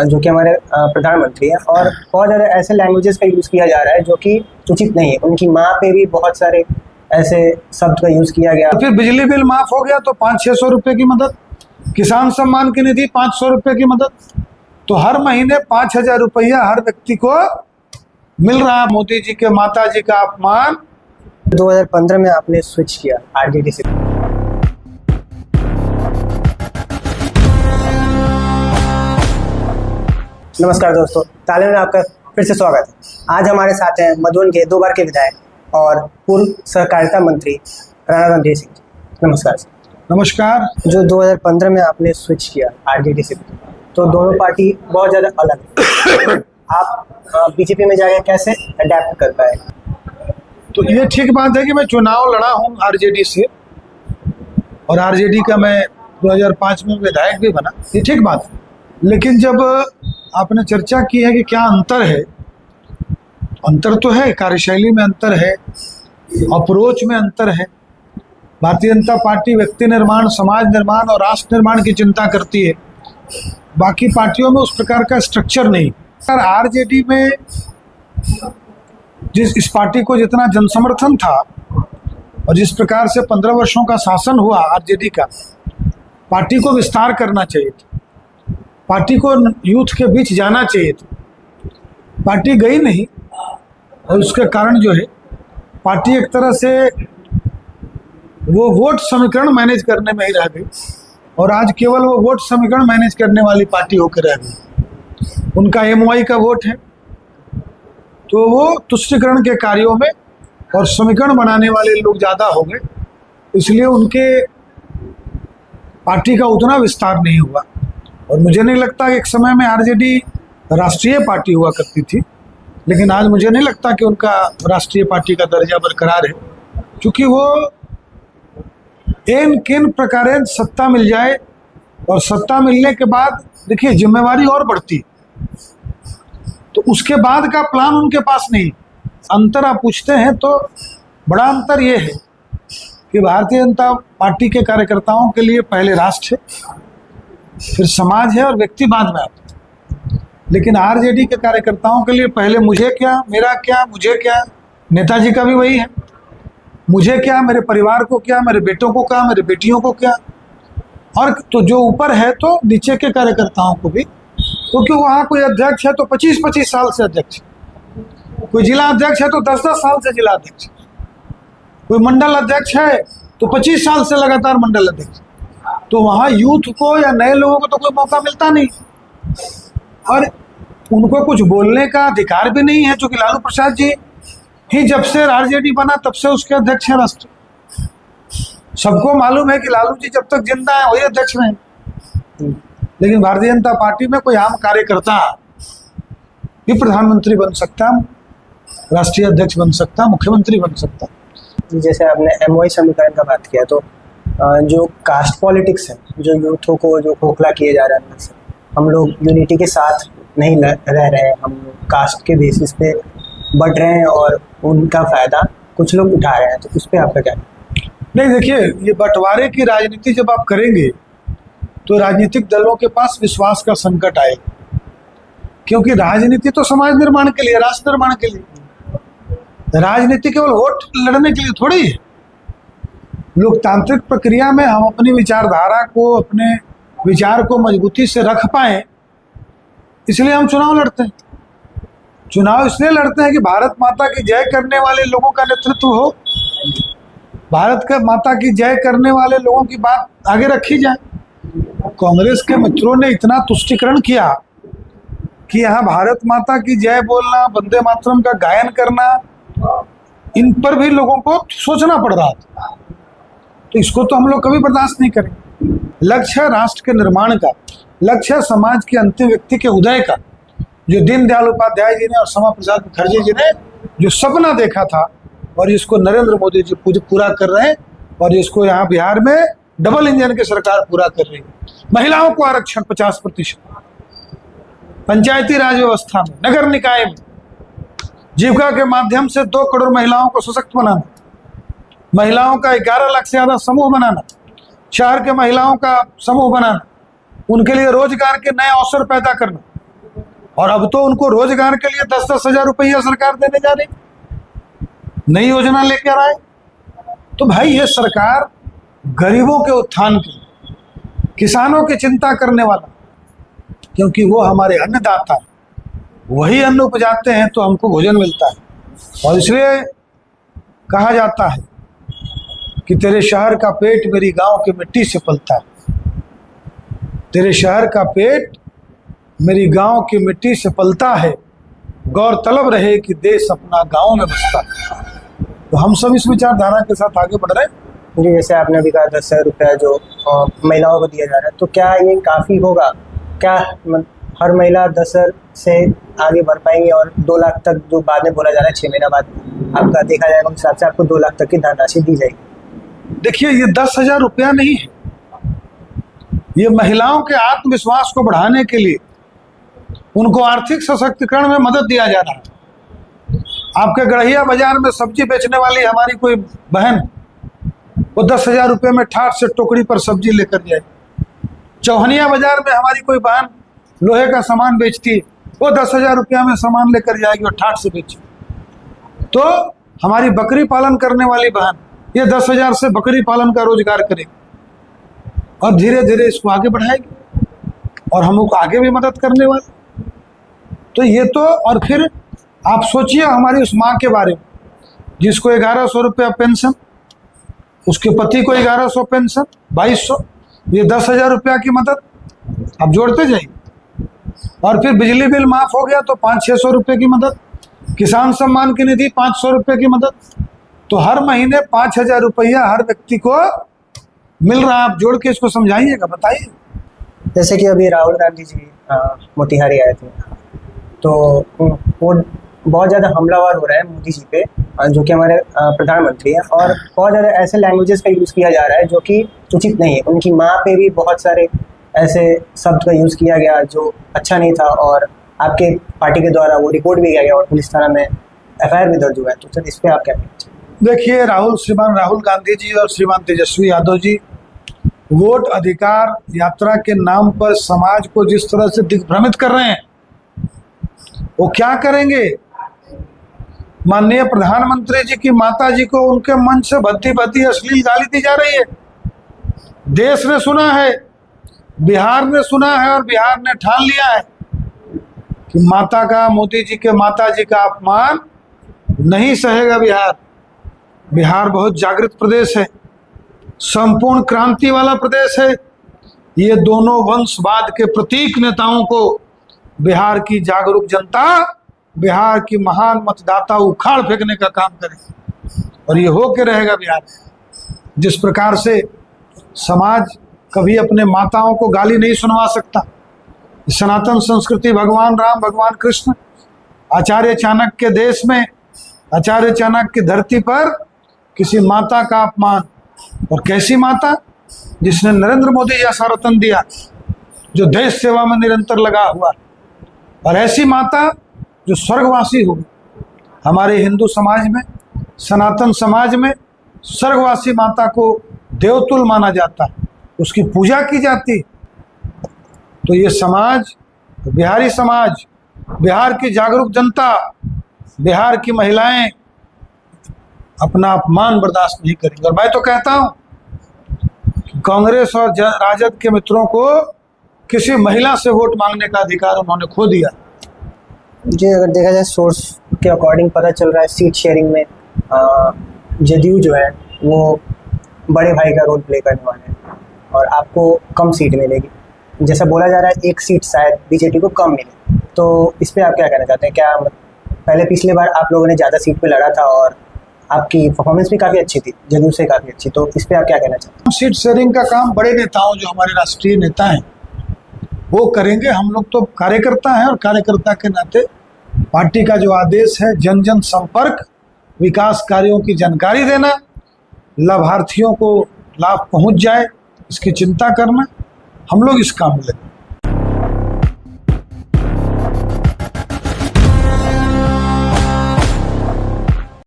जो कि हमारे प्रधानमंत्री हैं, और बहुत ज़्यादा ऐसे लैंग्वेजेस का यूज़ किया जा रहा है जो कि उचित नहीं है। उनकी माँ पे भी बहुत सारे ऐसे शब्द का यूज़ किया गया। तो फिर बिजली बिल माफ हो गया तो 500-600 रुपए की मदद, किसान सम्मान की निधि 500 रुपए की मदद, तो हर महीने 5000 रुपया हर व्यक्ति को मिल रहा है। मोदी जी के माता जी का अपमान। 2015 में आपने स्विच किया आरजेडी से। नमस्कार दोस्तों, ताले में आपका फिर से स्वागत है। आज हमारे साथ हैं मधुबन के 2 बार के विधायक और पूर्व सहकारिता मंत्री राणा रणधीर सिंह जी। नमस्कार सर। नमस्कार। जो 2015 में आपने स्विच किया आरजेडी से, तो दोनों पार्टी बहुत ज़्यादा अलग है। आप बीजेपी में जाके कैसे अडेप्ट कर पाए? तो ये ठीक बात है कि मैं चुनाव लड़ा हूँ आरजेडी से, और आरजेडी का मैं 2005 में विधायक भी बना, ये ठीक बात है। लेकिन जब आपने चर्चा की है कि क्या अंतर है, अंतर तो है, कार्यशैली में अंतर है, अप्रोच में अंतर है। भारतीय जनता पार्टी व्यक्ति निर्माण, समाज निर्माण और राष्ट्र निर्माण की चिंता करती है। बाकी पार्टियों में उस प्रकार का स्ट्रक्चर नहीं। सर, आरजेडी में इस पार्टी को जितना जनसमर्थन था और जिस प्रकार से 15 वर्षों का शासन हुआ आरजेडी का, पार्टी को विस्तार करना चाहिए था, पार्टी को यूथ के बीच जाना चाहिए था। पार्टी गई नहीं, और उसके कारण जो है पार्टी एक तरह से वो वोट समीकरण मैनेज करने में ही रह गई, और आज केवल वो वोट समीकरण मैनेज करने वाली पार्टी होकर रह गई। उनका एमवाई का वोट है, तो वो तुष्टीकरण के कार्यों में और समीकरण बनाने वाले लोग ज़्यादा हो गए, इसलिए उनके पार्टी का उतना विस्तार नहीं हुआ। और मुझे नहीं लगता कि एक समय में आरजेडी राष्ट्रीय पार्टी हुआ करती थी, लेकिन आज मुझे नहीं लगता कि उनका राष्ट्रीय पार्टी का दर्जा बरकरार है, क्योंकि वो किन प्रकार सत्ता मिल जाए, और सत्ता मिलने के बाद देखिए जिम्मेवारी और बढ़ती, तो उसके बाद का प्लान उनके पास नहीं। अंतर आप पूछते हैं तो बड़ा अंतर ये है कि भारतीय जनता पार्टी के कार्यकर्ताओं के लिए पहले राष्ट्र है, फिर समाज है, और व्यक्ति बाद में आता है। लेकिन आरजेडी के कार्यकर्ताओं के लिए पहले मुझे क्या, मेरा क्या, मुझे क्या, नेताजी का भी वही है, मुझे क्या, मेरे परिवार को क्या, मेरे बेटों को क्या, मेरे बेटियों को क्या, और तो जो ऊपर है तो नीचे के कार्यकर्ताओं को भी, क्योंकि वहाँ कोई अध्यक्ष है तो 25-25 साल से अध्यक्ष, कोई जिला अध्यक्ष है तो 10-10 साल से जिला अध्यक्ष, कोई मंडल अध्यक्ष है तो 25 साल से लगातार मंडल अध्यक्ष। तो वहाँ यूथ को या नए लोगों को तो कोई मौका मिलता नहीं, और उनको कुछ बोलने का अधिकार भी नहीं है, क्योंकि लालू प्रसाद जी ही जब से आरजेडी बना तब से उसके अध्यक्ष हैं राष्ट्र। सबको मालूम है कि लालू जी जब तक जिंदा है वही अध्यक्ष रहे, लेकिन भारतीय जनता पार्टी में कोई आम कार्यकर्ता भी प्रधानमंत्री बन सकता, राष्ट्रीय अध्यक्ष बन सकता, मुख्यमंत्री बन सकता। जैसे आपने एमओआई समीकरण का बात किया, तो जो कास्ट पॉलिटिक्स है, जो यूथों को जो खोखला किए जा रहा है, हम लोग यूनिटी के साथ नहीं रह रहे हैं, हम कास्ट के बेसिस पे बढ़ रहे हैं और उनका फ़ायदा कुछ लोग उठा रहे हैं, तो उस पर आपका क्या? नहीं, देखिए, ये बंटवारे की राजनीति जब आप करेंगे तो राजनीतिक दलों के पास विश्वास का संकट आएगा, क्योंकि राजनीति तो समाज निर्माण के लिए, राष्ट्र निर्माण के लिए, राजनीति केवल वोट लड़ने के लिए थोड़ी है। लोकतांत्रिक प्रक्रिया में हम अपनी विचारधारा को, अपने विचार को मजबूती से रख पाए, इसलिए हम चुनाव लड़ते हैं। चुनाव इसलिए लड़ते हैं कि भारत माता की जय करने वाले लोगों का नेतृत्व हो, भारत का माता की जय करने वाले लोगों की बात आगे रखी जाए। कांग्रेस के मित्रों ने इतना तुष्टीकरण किया कि यहाँ भारत माता की जय बोलना, वंदे मातरम का गायन करना, इन पर भी लोगों को सोचना पड़ रहा था। तो इसको तो हम लोग कभी बर्दाश्त नहीं करेंगे। लक्ष्य है राष्ट्र के निर्माण का, लक्ष्य है समाज के अंतिम व्यक्ति के उदय का, जो दीनदयाल उपाध्याय जी ने और श्यामा प्रसाद मुखर्जी जी ने जो सपना देखा था, और जिसको नरेंद्र मोदी जी पूरा कर रहे हैं, और जिसको यहाँ बिहार में डबल इंजन की सरकार पूरा कर रही है। महिलाओं को आरक्षण 50%, पंचायती राज व्यवस्था में, नगर निकाय में जीविका के माध्यम से 2 करोड़ महिलाओं को सशक्त बनाना, महिलाओं का 11 लाख से ज़्यादा समूह बनाना, शहर के महिलाओं का समूह बनाना, उनके लिए रोजगार के नए अवसर पैदा करना, और अब तो उनको रोजगार के लिए 10-10 हजार रुपया सरकार देने जा रही, नई योजना लेकर आए। तो भाई ये सरकार गरीबों के उत्थान की, किसानों की चिंता करने वाला, क्योंकि वो हमारे अन्नदाता है, वही अन्न उपजाते हैं तो हमको भोजन मिलता है। और इसलिए कहा जाता है कि तेरे शहर का पेट मेरी गांव की मिट्टी से पलता है, तेरे शहर का पेट मेरी गांव की मिट्टी से पलता है, गौरतलब रहे कि देश अपना गांव में बसता है। तो हम सब इस विचारधारा के साथ आगे बढ़ रहे हैं। जी, जैसे आपने अभी कहा 10,000 रुपया जो महिलाओं को दिया जा रहा है, तो क्या ये काफ़ी होगा? क्या हर महिला 10,000 से आगे बढ़ पाएंगी? और 2 लाख तक जो बाद में बोला जा रहा है 6 महीना बाद आपका देखा जाएगा, उस हिसाब से आपको 2 लाख तक की धनराशि दी जाएगी। देखिए, ये 10,000 रुपया नहीं है, ये महिलाओं के आत्मविश्वास को बढ़ाने के लिए उनको आर्थिक सशक्तिकरण में मदद दिया जा रहा है। आपके गढ़िया बाजार में सब्जी बेचने वाली हमारी कोई बहन, वो 10,000 रुपये में ठाठ से टोकरी पर सब्जी लेकर जाए। चौहनिया बाजार में हमारी कोई बहन लोहे का सामान बेचती है, वो 10,000 रुपया में सामान लेकर जाएगी और ठाठ से बेची। तो हमारी बकरी पालन करने वाली बहन ये 10,000 से बकरी पालन का रोजगार करेगी और धीरे धीरे इसको आगे बढ़ाएगी और हम लोग आगे भी मदद करने वाले। तो ये तो, और फिर आप सोचिए हमारी उस माँ के बारे में जिसको 1,100 रुपया पेंशन, उसके पति को 1,100 पेंशन, 2,200, ये 10,000 रुपया की मदद आप जोड़ते जाइए। और फिर बिजली बिल माफ हो गया तो 500-600 रुपये की मदद, किसान सम्मान की निधि 500 रुपये की मदद, तो हर महीने 5,000 रुपया हर व्यक्ति को मिल रहा है। आप जोड़ के इसको समझाइएगा, बताइए। जैसे कि अभी राहुल गांधी जी मोतिहारी आए थे, तो वो बहुत ज़्यादा हमलावर हो रहा है मोदी जी पे, जो कि हमारे प्रधानमंत्री हैं, और बहुत ज़्यादा ऐसे लैंग्वेजेस का यूज़ किया जा रहा है जो कि उचित नहीं है। उनकी माँ पे भी बहुत सारे ऐसे शब्द का यूज़ किया गया जो अच्छा नहीं था, और आपके पार्टी के द्वारा वो रिपोर्ट भी किया गया और पुलिस थाना में FIR भी दर्ज हुआ है। तो सर इस पर आप क्या कहते हैं? देखिए, श्रीमान राहुल गांधी जी और श्रीमान तेजस्वी यादव जी वोट अधिकार यात्रा के नाम पर समाज को जिस तरह से दिग्भ्रमित कर रहे हैं, वो क्या करेंगे? माननीय प्रधानमंत्री जी की माता जी को उनके मंच से भद्दी भद्दी अश्लील गाली दी जा रही है। देश ने सुना है, बिहार ने सुना है, और बिहार ने ठान लिया है कि माता का, मोदी जी के माता जी का अपमान नहीं सहेगा बिहार। बिहार बहुत जागृत प्रदेश है, संपूर्ण क्रांति वाला प्रदेश है। ये दोनों वंशवाद के प्रतीक नेताओं को बिहार की जागरूक जनता, बिहार की महान मतदाता उखाड़ फेंकने का काम करे, और ये हो के रहेगा बिहार। जिस प्रकार से समाज कभी अपने माताओं को गाली नहीं सुनवा सकता, सनातन संस्कृति, भगवान राम, भगवान कृष्ण, आचार्य चाणक्य के देश में, आचार्य चाणक्य की धरती पर किसी माता का अपमान, और कैसी माता जिसने नरेंद्र मोदी जैसा रतन दिया, जो देश सेवा में निरंतर लगा हुआ, और ऐसी माता जो स्वर्गवासी हो। हमारे हिंदू समाज में, सनातन समाज में स्वर्गवासी माता को देवतुल्य माना जाता है, उसकी पूजा की जाती। तो ये समाज, बिहारी समाज, बिहार की जागरूक जनता, बिहार की महिलाएं अपना अपमान बर्दाश्त नहीं करेंगे। और मैं तो कहता हूं कि कांग्रेस और राजद के मित्रों को किसी महिला से वोट मांगने का अधिकार उन्होंने खो दिया। जी, अगर देखा जाए सोर्स के अकॉर्डिंग पता चल रहा है सीट शेयरिंग में जदयू जो है वो बड़े भाई का रोल प्ले करने वाले हैं, और आपको कम सीट मिलेगी। जैसा बोला जा रहा है 1 सीट शायद बीजेपी को कम मिले, तो इस पर आप क्या कहना चाहते हैं? क्या पहले पिछले बार आप लोगों ने ज़्यादा सीट पे लड़ा था और आपकी परफॉर्मेंस भी काफ़ी अच्छी थी, जदयू से काफ़ी अच्छी, तो इस पर आप क्या कहना चाहते हैं? सीट शेयरिंग का काम बड़े नेताओं, जो हमारे राष्ट्रीय नेता हैं, वो करेंगे। हम लोग तो कार्यकर्ता हैं, और कार्यकर्ता के नाते पार्टी का जो आदेश है जन जन संपर्क, विकास कार्यों की जानकारी देना, लाभार्थियों को लाभ पहुंच जाए, इसकी चिंता करना, हम लोग इस काम में लगे।